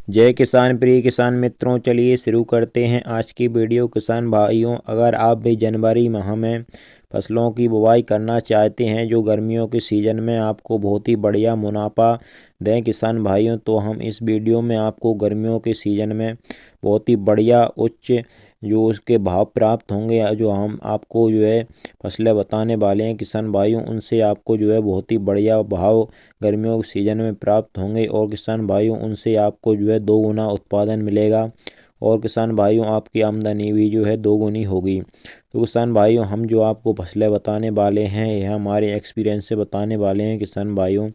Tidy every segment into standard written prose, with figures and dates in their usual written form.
जय किसान प्रिय किसान मित्रों, चलिए शुरू करते हैं आज की वीडियो। किसान भाइयों, अगर आप भी जनवरी माह में फसलों की बुवाई करना चाहते हैं जो गर्मियों के सीज़न में आपको बहुत ही बढ़िया मुनाफा दें किसान भाइयों, तो हम इस वीडियो में आपको गर्मियों के सीज़न में बहुत ही बढ़िया उच्च जो उसके भाव प्राप्त होंगे, जो हम आपको जो है फसलें बताने वाले हैं किसान भाइयों, उनसे आपको जो है बहुत ही बढ़िया भाव गर्मियों के सीज़न में प्राप्त होंगे। और किसान भाइयों, उनसे आपको जो है 2 गुना उत्पादन मिलेगा और किसान भाइयों आपकी आमदनी भी जो है 2 गुनी होगी। तो किसान भाइयों, हम जो आपको फसलें बताने वाले हैं यह हमारे एक्सपीरियंस से बताने वाले हैं किसान भाइयों।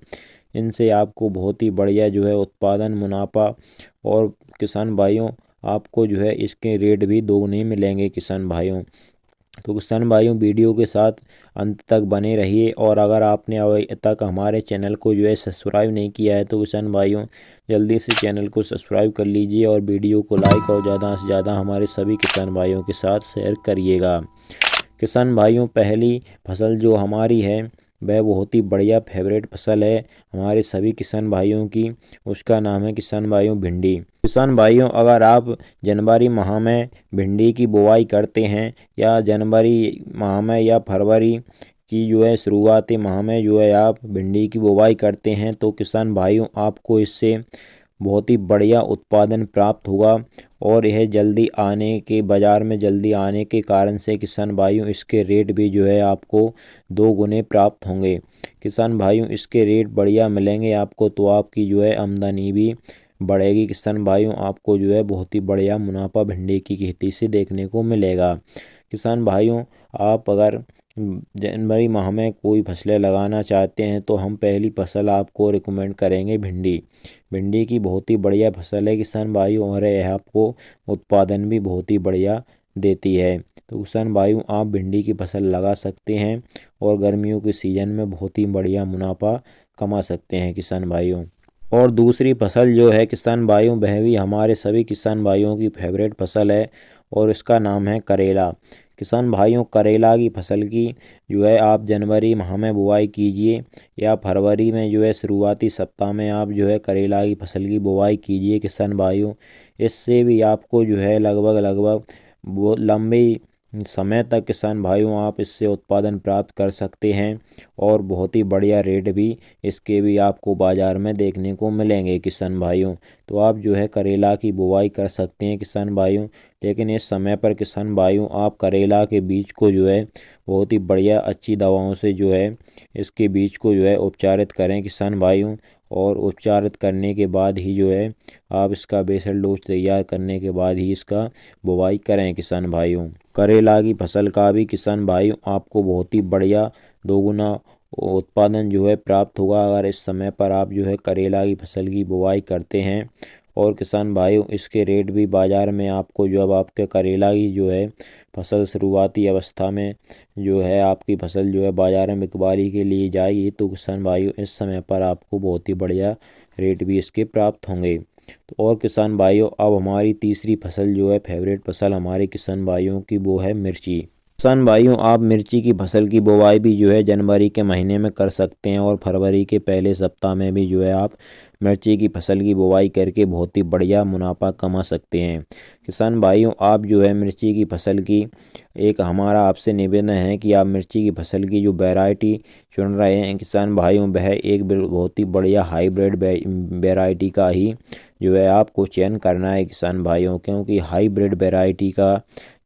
इनसे आपको बहुत ही बढ़िया जो है उत्पादन मुनाफा और किसान भाइयों आपको जो है इसके रेट भी 2 गुने मिलेंगे किसान भाइयों। तो किसान भाइयों, वीडियो के साथ अंत तक बने रहिए। और अगर आपने अभी तक हमारे चैनल को जो है सब्सक्राइब नहीं किया है तो किसान भाइयों जल्दी से चैनल को सब्सक्राइब कर लीजिए और वीडियो को लाइक और ज़्यादा से ज़्यादा हमारे सभी किसान भाइयों के साथ शेयर करिएगा। किसान भाइयों, पहली फसल जो हमारी है वह बहुत ही बढ़िया फेवरेट फसल है हमारे सभी किसान भाइयों की। उसका नाम है किसान भाइयों भिंडी। किसान भाइयों, अगर आप जनवरी माह में भिंडी की बुवाई करते हैं या जनवरी माह में या फरवरी की जो है शुरुआती माह में जो है आप भिंडी की बुवाई करते हैं तो किसान भाइयों आपको इससे बहुत ही बढ़िया उत्पादन प्राप्त होगा। और यह जल्दी आने के बाज़ार में जल्दी आने के कारण से किसान भाइयों इसके रेट भी जो है आपको 2 गुने प्राप्त होंगे। किसान भाइयों इसके रेट बढ़िया मिलेंगे आपको, तो आपकी जो है आमदनी भी बढ़ेगी किसान भाइयों। आपको जो है बहुत ही बढ़िया मुनाफा भिंडी की खेती से देखने को मिलेगा। किसान भाइयों, आप अगर जनवरी माह में कोई फसलें लगाना चाहते हैं तो हम पहली फसल आपको रिकमेंड करेंगे भिंडी। भिंडी की बहुत ही बढ़िया फसल है किसान भाइयों और यह आपको उत्पादन भी बहुत ही बढ़िया देती है। तो किसान भाइयों, आप भिंडी की फसल लगा सकते हैं और गर्मियों के सीज़न में बहुत ही बढ़िया मुनाफा कमा सकते हैं किसान भाइयों। और दूसरी फसल जो है किसान भाइयों, वह भी हमारे सभी किसान भाइयों की फेवरेट फसल है और इसका नाम है करेला। किसान भाइयों, करेला की फसल की जो है आप जनवरी माह में बुआई कीजिए या फरवरी में जो है शुरुआती सप्ताह में आप जो है करेला की फसल की बुआई कीजिए किसान भाइयों। इससे भी आपको जो है लगभग वो लंबे समय तक किसान भाइयों आप इससे उत्पादन प्राप्त कर सकते हैं और बहुत ही बढ़िया रेट भी इसके भी आपको बाज़ार में देखने को मिलेंगे किसान भाइयों। तो आप जो है करेला की बुवाई कर सकते हैं किसान भाइयों। लेकिन इस समय पर किसान भाइयों आप करेला के बीज को जो है बहुत ही बढ़िया अच्छी दवाओं से जो है इसके बीज को जो है उपचारित करें किसान भाइयों। और उपचारित करने के बाद ही जो है आप इसका बेसल डोज तैयार करने के बाद ही इसका बुवाई करें किसान भाइयों। करेला की फसल का भी किसान भाइयों आपको बहुत ही बढ़िया 2 गुना उत्पादन जो है प्राप्त होगा अगर इस समय पर आप जो है करेला की फसल की बुवाई करते हैं। और किसान भाइयों इसके रेट भी बाज़ार में आपको जब आपके करेला की जो है फसल शुरुआती अवस्था में जो है आपकी फसल जो है बाज़ार में बिकवाली के लिए जाएगी तो किसान भाइयों इस समय पर आपको बहुत ही बढ़िया रेट भी इसके प्राप्त होंगे। तो और किसान भाइयों, अब हमारी तीसरी फसल जो है फेवरेट फसल हमारे किसान भाइयों की वो है मिर्ची। किसान भाइयों, आप मिर्ची की फसल की बुवाई भी जो है जनवरी के महीने में कर सकते हैं और फरवरी के पहले सप्ताह में भी जो है आप मिर्ची की फसल की बुवाई करके बहुत ही बढ़िया मुनाफा कमा सकते हैं। किसान भाइयों, आप जो है मिर्ची की फसल की एक हमारा आपसे निवेदन है कि आप मिर्ची की फसल की जो वैरायटी चुन रहे हैं किसान भाइयों, वह एक बहुत ही बढ़िया हाईब्रिड वैरायटी का ही जो है आपको चयन करना है किसान भाइयों। क्योंकि हाईब्रिड वैरायटी का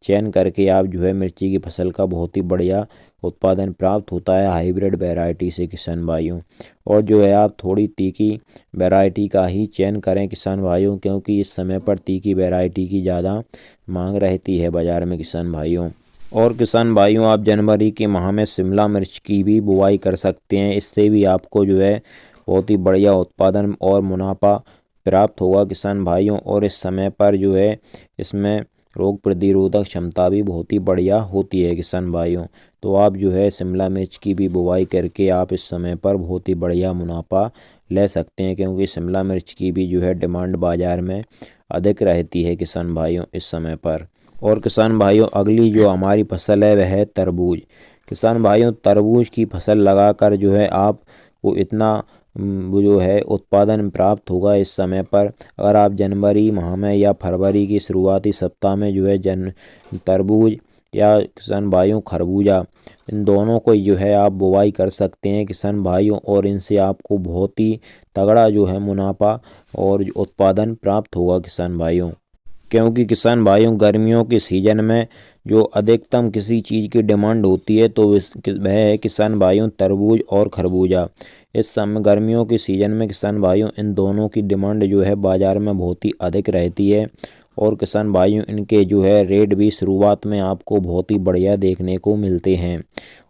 चयन करके आप जो है मिर्ची की फसल का बहुत ही बढ़िया उत्पादन प्राप्त होता है हाइब्रिड वैरायटी से किसान भाइयों। और जो है आप थोड़ी तीखी वैरायटी का ही चयन करें किसान भाइयों, क्योंकि इस समय पर तीखी वैरायटी की ज़्यादा मांग रहती है बाज़ार में किसान भाइयों। और किसान भाइयों, आप जनवरी के माह में शिमला मिर्च की भी बुवाई कर सकते हैं। इससे भी आपको जो है बहुत ही बढ़िया उत्पादन और मुनाफा प्राप्त होगा किसान भाइयों। और इस समय पर जो है इसमें रोग प्रतिरोधक क्षमता भी बहुत ही बढ़िया होती है किसान भाइयों। तो आप जो है शिमला मिर्च की भी बुवाई करके आप इस समय पर बहुत ही बढ़िया मुनाफा ले सकते हैं, क्योंकि शिमला मिर्च की भी जो है डिमांड बाज़ार में अधिक रहती है किसान भाइयों इस समय पर। और किसान भाइयों, अगली जो हमारी फसल है वह है तरबूज। किसान भाइयों, तरबूज की फसल लगाकर जो है आपको इतना वो जो है उत्पादन प्राप्त होगा इस समय पर। अगर आप जनवरी माह में या फरवरी की शुरुआती सप्ताह में जो है तरबूज या किसान भाइयों खरबूजा, इन दोनों को जो है आप बुवाई कर सकते हैं किसान भाइयों, और इनसे आपको बहुत ही तगड़ा जो है मुनाफा और उत्पादन प्राप्त होगा किसान भाइयों। क्योंकि किसान भाइयों गर्मियों के सीजन में जो अधिकतम किसी चीज़ की डिमांड होती है तो वह है किसान भाइयों तरबूज और खरबूजा। इस समय गर्मियों के सीजन में किसान भाइयों इन दोनों की डिमांड जो है बाज़ार में बहुत ही अधिक रहती है, और किसान भाइयों इनके जो है रेट भी शुरुआत में आपको बहुत ही बढ़िया देखने को मिलते हैं।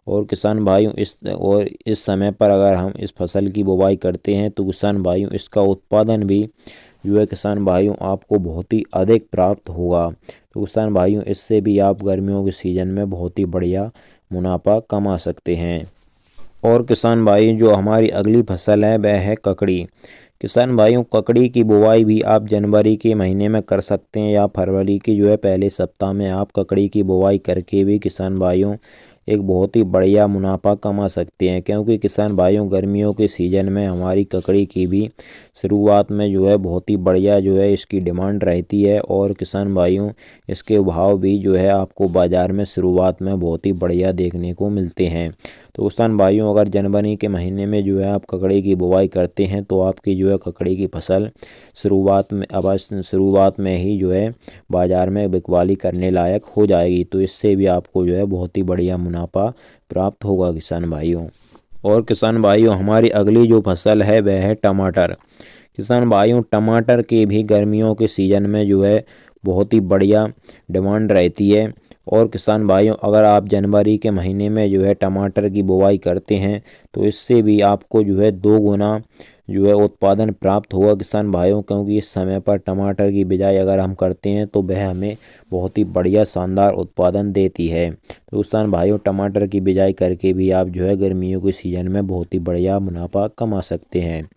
और किसान भाइयों इस समय पर अगर हम इस फसल की बुवाई करते हैं तो किसान भाइयों इसका उत्पादन भी जो है किसान भाइयों आपको बहुत ही अधिक प्राप्त होगा। तो किसान भाइयों इससे भी आप गर्मियों के सीज़न में बहुत ही बढ़िया मुनाफा कमा सकते हैं। और किसान भाई जो हमारी अगली फसल है वह है ककड़ी। किसान भाइयों ककड़ी की बुवाई भी आप जनवरी के महीने में कर सकते हैं या फरवरी की जो है पहले सप्ताह में आप ककड़ी की बुवाई करके भी किसान भाइयों एक बहुत ही बढ़िया मुनाफा कमा सकते हैं। क्योंकि किसान भाइयों गर्मियों के सीज़न में हमारी ककड़ी की भी शुरुआत में जो है बहुत ही बढ़िया जो है इसकी डिमांड रहती है, और किसान भाइयों इसके भाव भी जो है आपको बाज़ार में शुरुआत में बहुत ही बढ़िया देखने को मिलते हैं। तो किसान भाइयों अगर जनवरी के महीने में जो है आप ककड़ी की बुवाई करते हैं तो आपकी जो है ककड़ी की फसल शुरुआत में ही जो है बाज़ार में बिकवाली करने लायक हो जाएगी। तो इससे भी आपको जो है बहुत ही बढ़िया मुनाफा प्राप्त होगा किसान भाइयों। और किसान भाइयों हमारी अगली जो फसल है वह है टमाटर। किसान भाइयों टमाटर के भी गर्मियों के सीज़न में जो है बहुत ही बढ़िया डिमांड रहती है, और किसान भाइयों अगर आप जनवरी के महीने में जो है टमाटर की बुवाई करते हैं तो इससे भी आपको जो है 2 गुना जो है उत्पादन प्राप्त होगा किसान भाइयों। क्योंकि इस समय पर टमाटर की बिजाई अगर हम करते हैं तो वह हमें बहुत ही बढ़िया शानदार उत्पादन देती है। तो किसान भाइयों टमाटर की बिजाई करके भी आप जो है गर्मियों के सीज़न में बहुत ही बढ़िया मुनाफा कमा सकते हैं।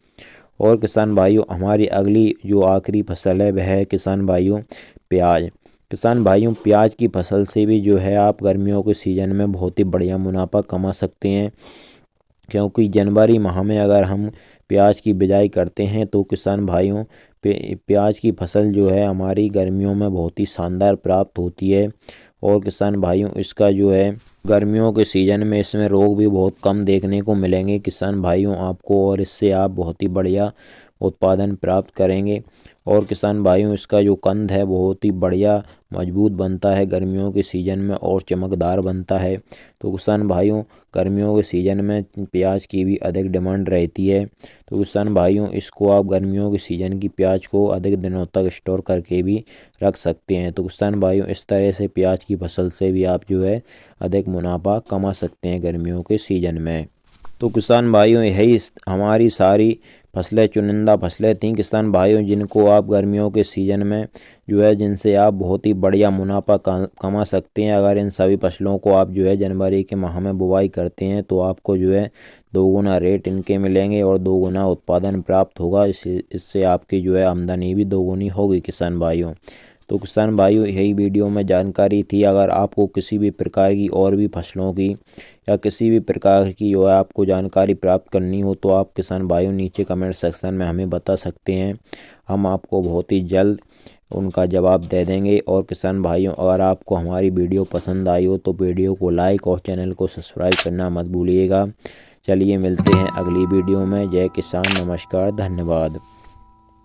और किसान भाइयों हमारी अगली जो आखिरी फसल है वह है किसान भाइयों प्याज। किसान भाइयों प्याज की फसल से भी जो है आप गर्मियों के सीज़न में बहुत ही बढ़िया मुनाफा कमा सकते हैं। क्योंकि जनवरी माह में अगर हम प्याज की बिजाई करते हैं तो किसान भाइयों प्याज की फसल जो है हमारी गर्मियों में बहुत ही शानदार प्राप्त होती है। और किसान भाइयों इसका जो है गर्मियों के सीज़न में इसमें रोग भी बहुत कम देखने को मिलेंगे किसान भाइयों आपको, और इससे आप बहुत ही बढ़िया उत्पादन प्राप्त करेंगे। और किसान भाइयों इसका जो कंद है बहुत ही बढ़िया मजबूत बनता है गर्मियों के सीज़न में और चमकदार बनता है। तो किसान भाइयों गर्मियों के सीज़न में प्याज की भी अधिक डिमांड रहती है। तो किसान भाइयों इसको आप गर्मियों के सीज़न की प्याज को अधिक दिनों तक स्टोर करके भी रख सकते हैं। तो किसान भाइयों इस तरह से प्याज की फसल से भी आप जो है अधिक मुनाफा कमा सकते हैं गर्मियों के सीज़न में। तो किसान भाइयों यही हमारी सारी फसलें चुनिंदा फसलें थीं किसान भाइयों जिनको आप गर्मियों के सीज़न में जो है जिनसे आप बहुत ही बढ़िया मुनाफा कमा सकते हैं। अगर इन सभी फसलों को आप जो है जनवरी के माह में बुवाई करते हैं तो आपको जो है 2 गुना रेट इनके मिलेंगे और 2 गुना उत्पादन प्राप्त होगा। इससे आपकी जो है आमदनी भी 2 गुनी होगी किसान भाइयों। तो किसान भाइयों यही वीडियो में जानकारी थी। अगर आपको किसी भी प्रकार की और भी फसलों की या किसी भी प्रकार की जो है आपको जानकारी प्राप्त करनी हो तो आप किसान भाइयों नीचे कमेंट सेक्शन में हमें बता सकते हैं, हम आपको बहुत ही जल्द उनका जवाब दे देंगे। और किसान भाइयों अगर आपको हमारी वीडियो पसंद आई हो तो वीडियो को लाइक और चैनल को सब्सक्राइब करना मत भूलिएगा। चलिए मिलते हैं अगली वीडियो में। जय किसान, नमस्कार, धन्यवाद।